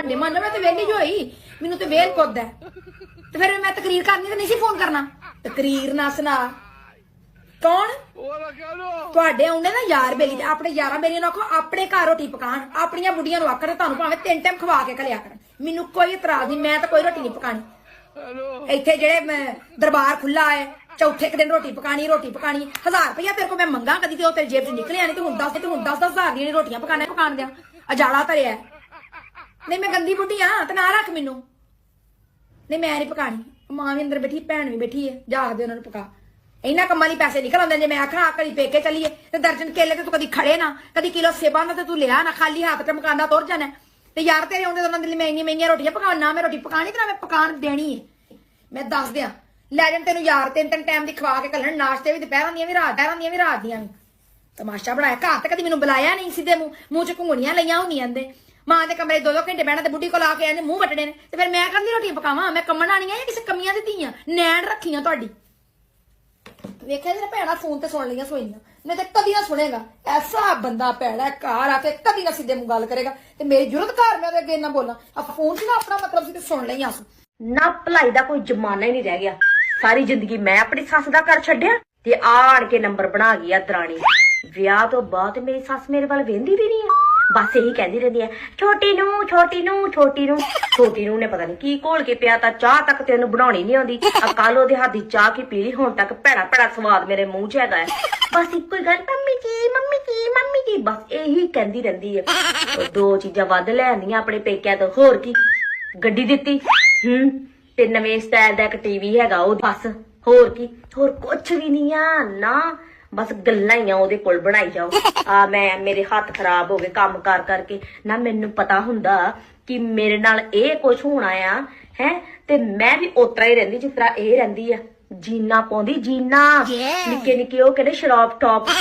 भांडे मांजा मैं तो वेली जो होई मैनू तो वेल पुद है तो फिर मैं तकरीर करनी तो नहीं सी फोन करना तकरीर ना सुना कौन तुहाडे आउंदे ना यार बेली ते अपने यारां बेलियां नूं आखो अपने घर रोटी पकाण अपनियां बुढ़ियां नूं आखण तुहानूं भावें 3 टाइम खवा के घलिया करन मैनूं कोई इतराज नहीं मैं तो कोई रोटी नहीं पकानी इत्थे जेड़े दरबार खुला है चौथे दिन रोटी पकानी 1000 रुपया तेरे को मैं मंगा कदी ते तेरी जेब च निकलिया नहीं ते हुण 10,000 दी रोटियां पकाने पकान दिया अजाला धरिया नहीं मैं गंदी बुढ़ी हाँ ते ना रख मैनू नहीं मैं नहीं पकानी मां भी अंदर बैठी भैन भी बैठी है जाग दे उन्होंने पका इन्हां कम्मां लई पैसे निकल आंदे जे मैं आखां कदी पेके चलीए ते दर्जन केले ते तू कदी खड़े ना कदी किलो सेबां दा ते तू लिया ना खाली हाथ ते मकांदा तुर जाना ते यार तेरे आउंदे उन्हां दे लई मैं इन्नी महंगियां रोटियां पकाना ना मैं रोटी पकानी ते ना मैं पकान देनी है मैं दस दियां लै जान तेनू यार 3 टाइम दी खवा के घल्लण नाश्ते भी दोपहरां दियां भी रात दियां भी तमाशा बनाया घर ते कदी मैनू बुलाया नहीं सीधे मूंह च घुंगणियां लईयां होंदियां अंदे मां दे कमरे 2-2 घंटे बहना ते बुढ़ी कोल आके आंदे मूंह वटड़े ने ते फिर मैं कंदी रोटियां पकावां मैं कम्मण आनी है किसे कमियां दी धीआं नैण रखियां तुहाडी वेखिया तेरा भैड़ा फोन ते सुन लिया सोइयां नहीं तो कदी ना सुनेगा ऐसा बंदा भैड़ा घर आके कदी ना सीधे मुंह गल करेगा ते मेरी जरूरत घर मैं अगे ना बोलना अब फोन से ना अपना मतलब सी ते सुन लई आसू ना भलाई दा कोई जमाना ही नहीं रह गया सारी जिंदगी मैं अपनी सस दा घर छड्डिया ते आण के नंबर बना गई दराणी विआह तो बाद मेरी सस मेरे वाल वेंदी भी नहीं है बस यही कहती रहती है छोटी नू ने पता नहीं की घोल के पिया चाह तक ते ओनू बनाउणी नहीं आउंदी कल ओदे हाथ दी चाह की पीली हुण तक भैड़ा स्वाद मेरे मुंह च हैगा बस इक्को ही गल मम्मी जी बस यही कहती रहती है दो चीजां वध ले आंदियां अपने पेकिਆਂ तो होर की गड्डी दित्ती ते नवें स्टाइल दा इक टीवी हैगा ओ बस होर की होर कुछ भी नहीं आ ना बस गल्लां ही ओहदे कोल बनाई जाओ मैं मेरे हाथ खराब हो गए काम कर करके ना मैनू पता हुंदा कि मेरे नाल ए कुछ होना आ है ते मैं भी उतरा ही रहिंदी जिस तरह ए रहिंदी आ जीना पाउंदी जीना निक्के निक्के ओ कहंदे शराब टॉप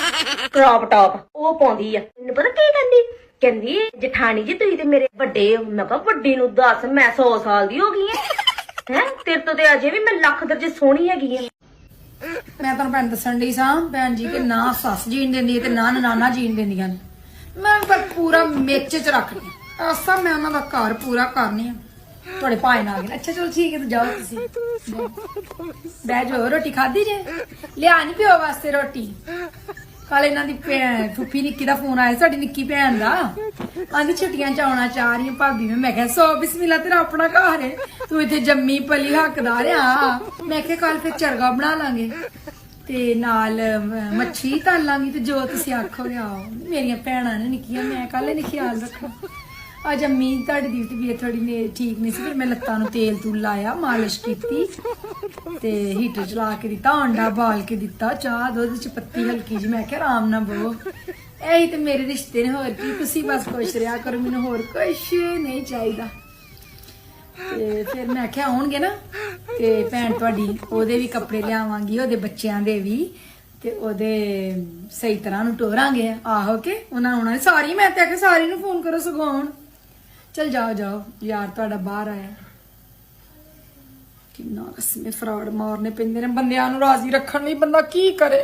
क्रॉप टॉप ओ पाउंदी आ मैनू पता की कहंदी जठानी जी तुसीं ते मेरे वड्डे हो मैं कहा वड्डी नू दस मैं 100 साल दी हो गई है तेरे तो ते अजे भी मैं लख दर्जे सोहनी हैगी आ मैं तुहानू भैन दस्सण दी सां भैन जी के ना सस जीण देंदी है ते ना नाना जीण देंदियां ने मैं पर पूरा मेच च रखनी ऐसा मैं उन्हां दा घर पूरा करनी है थोड़े भाई ना आ गए अच्छा चलो ठीक है तो जाओ तुसीं बह जाओ रोटी खाधी जे लिया नहीं पिओ वास्ते रोटी कल इन्हां दी फुफी निक्की दा फोन आया साडी निक्की भैन दा आंदी छुट्टियां च आउणा चाह रही भाभी मैं कहा सौ बिस्मिल्ला तेरा अपना घर है तू इत्थे जम्मी पली हकदार आ मैं कहा कल फिर चरगा बना लांगे ते नाल मच्छी तल लांगी ते जो तुसीं आखोगे आओ मेरियां भैणां ने निक्कियां मैं कल नहीं ख्याल रखना अज अम्मी तुहाडी दी तबीयत थोड़ी ठीक नहीं सी फिर मैं लत्तां नूं तेल तूल लाया मालिश कीती ते हीटर चला के दिता अंडा बाल के दिता चाह दुध च पत्ती हल्की जी मैं क्या आराम ना बो यही तो मेरे रिश्ते ने होर की तुसीं बस खुश रहा करो मैनूं होर कुछ नहीं चाहिदा ते फिर मैं आख्या आउणगे ना ते भैन तुहाडी ओहदे भी कपड़े लियावांगी ओहदे बच्चियां दे भी ते ओहदे सही तरह नूं टोरांगे आहो के उन्हां आउणा सारी मैं ते आख्या सारी नूं फोन करो सगों आउण चल जाओ यार तुहाडा बाहर आया किन्ना रस्मे फ्रॉड मारने पैंदे ने बंदियां नूं राजी रखण लई बंदा की करे।